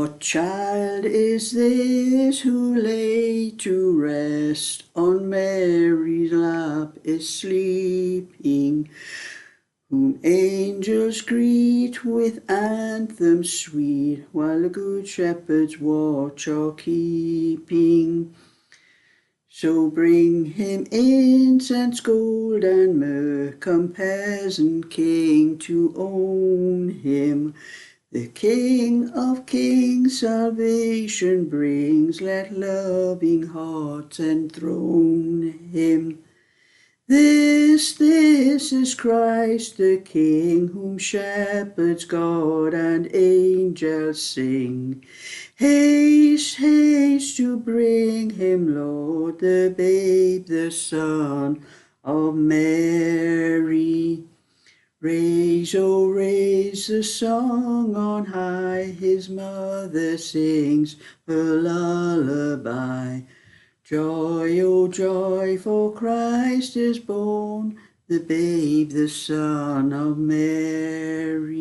What child is this who lay to rest on Mary's lap is sleeping, whom angels greet with anthems sweet, while the good shepherds watch are keeping? So bring him incense, gold and myrrh, come peasant king to own him. The King of Kings salvation brings, let loving hearts enthrone him. This is Christ the King, whom shepherds guard and angels sing. Haste, haste to bring him, Lord, the babe, the Son of Mary. Raise, oh raise the song on high, his mother sings her lullaby. Joy, oh joy, for Christ is born, the babe, the Son of Mary.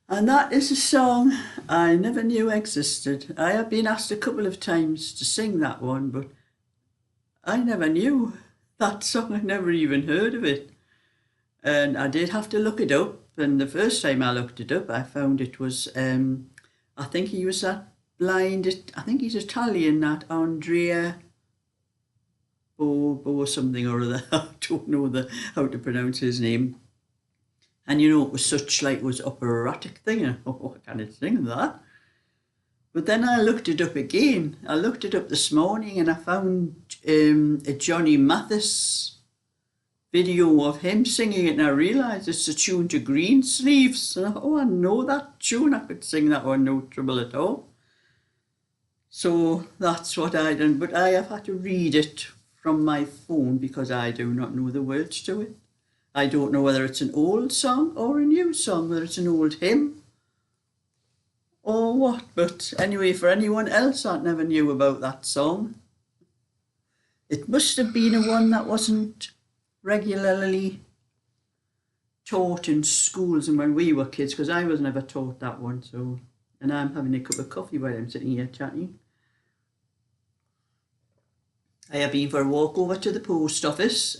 And that is a song I never knew existed. I have been asked a couple of times to sing that one, but I never knew that song. I never even heard of it. And I did have to look it up. And the first time I looked it up, I found it was, I think he was that blind, I think he's Italian, that Andrea Bo something or other. I don't know how to pronounce his name. And you know, it was such like, it was operatic thing. And I can't sing that. But then I looked it up again. I looked it up this morning and I found a Johnny Mathis video of him singing it, and I realised it's a tune to Greensleeves. And I thought, oh, I know that tune. I could sing that one, no trouble at all. So that's what I done. But I have had to read it from my phone because I do not know the words to it. I don't know whether it's an old song or a new song, whether it's an old hymn or what. But anyway, for anyone else that never knew about that song, it must have been a one that wasn't regularly taught in schools and when we were kids, because I was never taught that one. So, and I'm having a cup of coffee while I'm sitting here chatting. I have been for a walk over to the post office.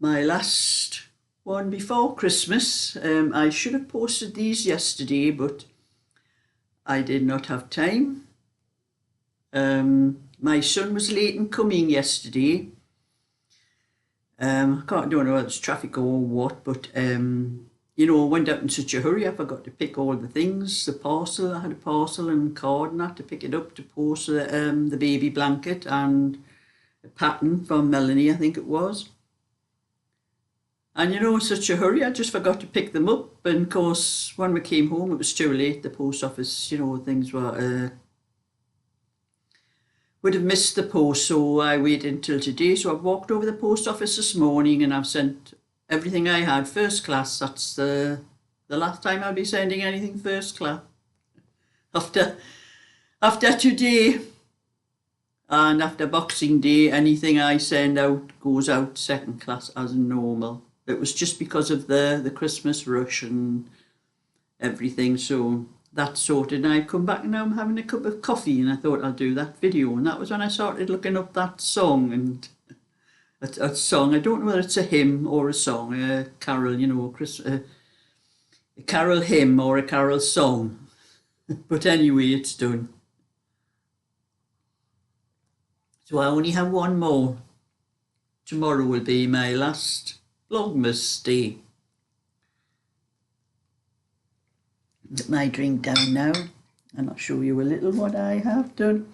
My last one before Christmas. I should have posted these yesterday, but I did not have time. My son was late in coming yesterday. I don't know whether it's traffic or what, but you know, I went out in such a hurry. I forgot to pick all the things, the parcel. I had a parcel and card and that to pick it up to post the baby blanket and a pattern from Melanie, I think it was. And you know, in such a hurry, I just forgot to pick them up. And of course, when we came home, it was too late. The post office, you know, things were, would have missed the post. So I waited until today. So I've walked over the post office this morning and I've sent everything I had first class. That's the last time I'll be sending anything first class. After today and after Boxing Day, anything I send out goes out second class as normal. It was just because of the Christmas rush and everything, so that's sorted. And I come back and now I'm having a cup of coffee and I thought I'll do that video. And that was when I started looking up that song. And a song, I don't know whether it's a hymn or a song, a carol, you know, a carol hymn or a carol song. But anyway, it's done. So I only have one more. Tomorrow will be my last Vlogmas day. Get my drink down now and I'll show you a little what I have done.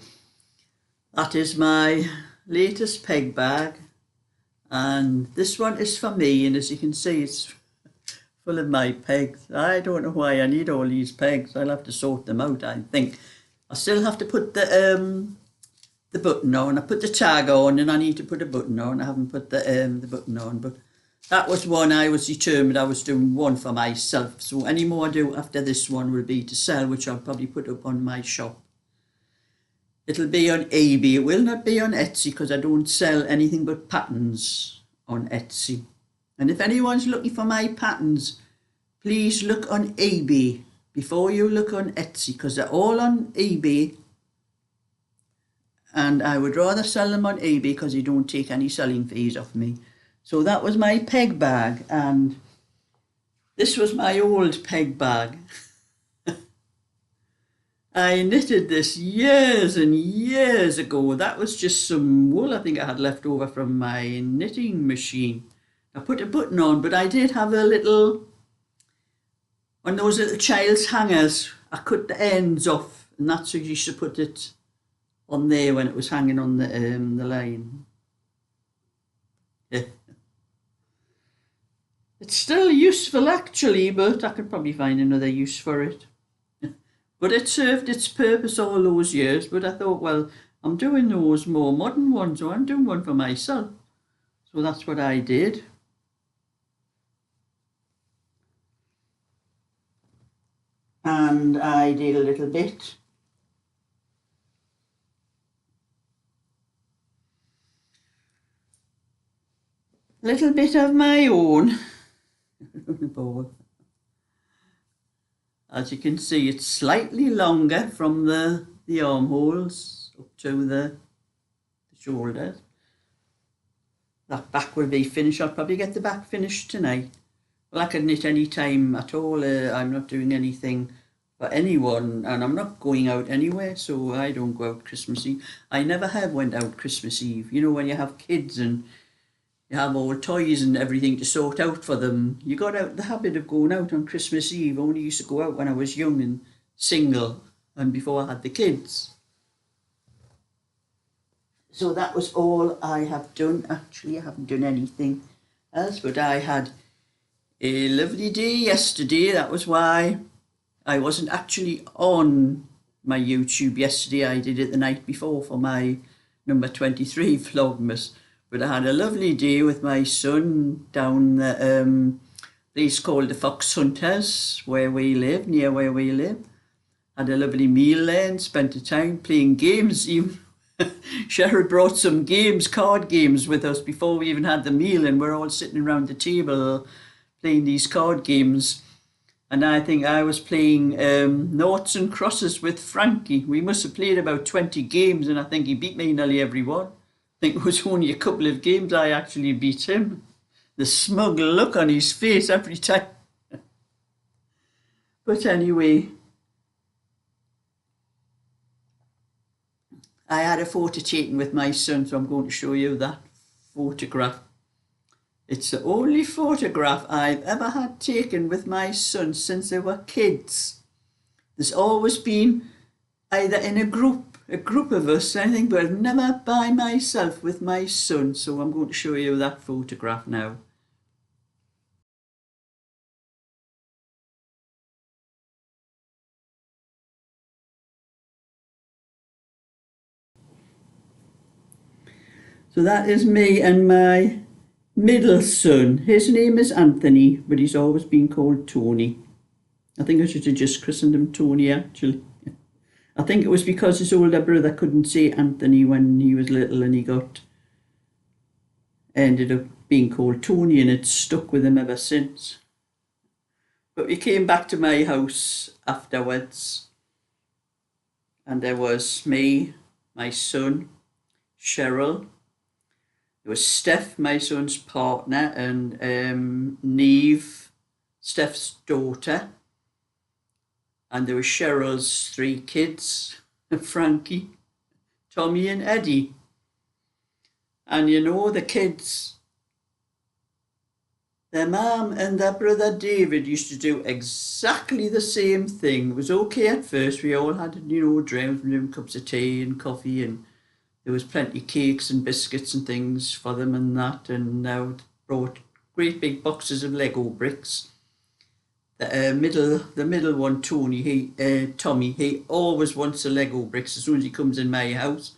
That is my latest peg bag, and this one is for me, and as you can see it's full of my pegs. I don't know why I need all these pegs. I'll have to sort them out, I think. I still have to put the button on. I put the tag on and I need to put a button on. I haven't put the button on, but that was one I was determined I was doing one for myself. So any more I do after this one will be to sell, which I'll probably put up on my shop. It'll be on eBay. It will not be on Etsy because I don't sell anything but patterns on Etsy. And if anyone's looking for my patterns, please look on eBay before you look on Etsy, because they're all on eBay, and I would rather sell them on eBay because they don't take any selling fees off me. So that was my peg bag, and this was my old peg bag. I knitted this years and years ago. That was just some wool I think I had left over from my knitting machine. I put a button on, but I did have a little, one of those little child's hangers. I cut the ends off, and that's how you used to put it on there when it was hanging on the line. Yeah. It's still useful actually, but I could probably find another use for it. But it served its purpose all those years. But I thought, well, I'm doing those more modern ones, so I'm doing one for myself. So that's what I did. And I did a little bit. Little bit of my own. As you can see, it's slightly longer from the armholes up to the shoulders. That back will be finished. I'll probably get the back finished tonight. Well, I can knit any time at all. I'm not doing anything for anyone, and I'm not going out anywhere, so I don't go out Christmas Eve. I never have went out Christmas Eve. You know, when you have kids and you have all toys and everything to sort out for them, you got out the habit of going out on Christmas Eve. I only used to go out when I was young and single and before I had the kids. So that was all I have done. Actually, I haven't done anything else, but I had a lovely day yesterday. That was why I wasn't actually on my YouTube yesterday. I did it the night before for my number 23 Vlogmas. But I had a lovely day with my son down the place called the Fox Hunters, where we live, near where we live. Had a lovely meal there and spent the time playing games. Even Cheryl brought some games, card games with us before we even had the meal, and we're all sitting around the table playing these card games. And I think I was playing noughts and crosses with Frankie. We must have played about 20 games, and I think he beat me nearly every one. I think it was only a couple of games I actually beat him. The smug look on his face every time. But anyway, I had a photo taken with my son, so I'm going to show you that photograph. It's the only photograph I've ever had taken with my son since they were kids. There's always been either in a group of us, I think, but never by myself with my son. So I'm going to show you that photograph now. So that is me and my middle son. His name is Anthony, but he's always been called Tony. I think I should have just christened him Tony, actually. I think it was because his older brother couldn't say Anthony when he was little, and he ended up being called Tony, and it's stuck with him ever since. But we came back to my house afterwards, and there was me, my son, Cheryl. There was Steph, my son's partner, and Neve, Steph's daughter. And there was Cheryl's 3 kids, Frankie, Tommy and Eddie. And you know, the kids, their mum and their brother David used to do exactly the same thing. It was okay at first. We all had, drinks, cups of tea and coffee, and there was plenty of cakes and biscuits and things for them and that. And now brought great big boxes of Lego bricks. The middle one, Tommy, he always wants the Lego bricks as soon as he comes in my house.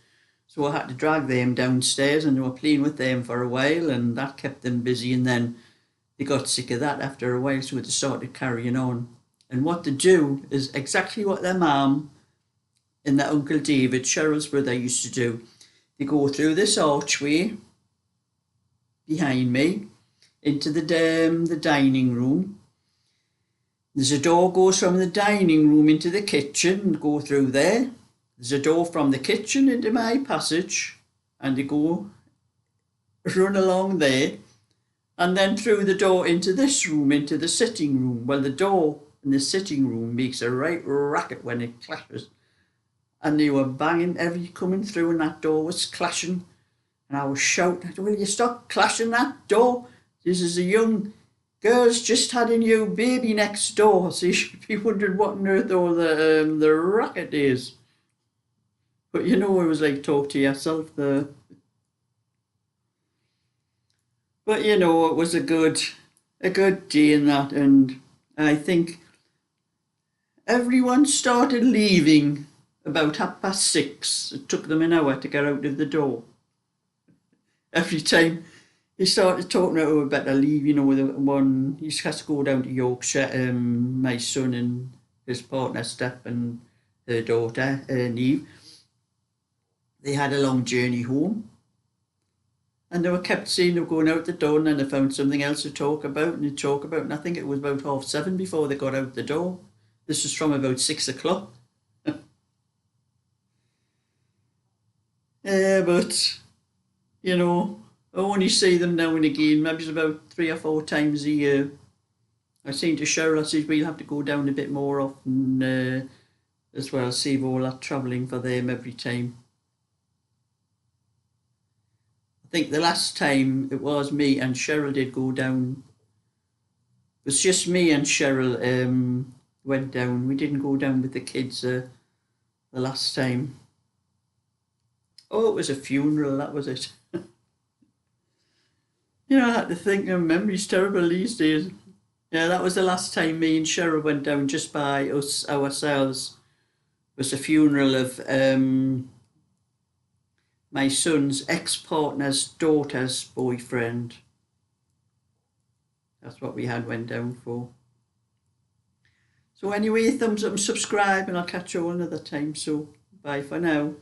So I had to drag them downstairs, and they were playing with them for a while, and that kept them busy. And then they got sick of that after a while, so they started carrying on. And what they do is exactly what their mum and their Uncle David, Cheryl's brother, used to do. They go through this archway behind me into the dining room. There's a door goes from the dining room into the kitchen and go through there. There's a door from the kitchen into my passage and they go run along there and then through the door into this room, into the sitting room. Well, the door in the sitting room makes a right racket when it clashes. And they were banging, every coming through and that door was clashing. And I was shouting, will you stop clashing that door? This is a young girl's just had a new baby next door. So you should be wondering what on earth all the racket is. But you know, it was like talk to yourself there. But you know, it was a good day in that, and I think everyone started leaving about 6:30. It took them an hour to get out of the door. Every time they started talking about who better leave, you know, the one he has to go down to Yorkshire, my son and his partner Steph and her daughter Neve. They had a long journey home. And they were kept saying they were going out the door and then they found something else to talk about and I think it was about 7:30 before they got out the door. This was from about 6:00. But, you know, I only see them now and again, maybe it's about 3 or 4 times a year. I was saying to Cheryl, I said, we'll have to go down a bit more often as well, save all that travelling for them every time. I think the last time it was me and Cheryl did go down. It was just me and Cheryl went down. We didn't go down with the kids the last time. Oh, it was a funeral, that was it. You know, I had to think, memory's terrible these days. Yeah, that was the last time me and Cheryl went down just by us ourselves. It was a funeral of my son's ex-partner's daughter's boyfriend. That's what we went down for. So anyway, thumbs up and subscribe and I'll catch you all another time. So bye for now.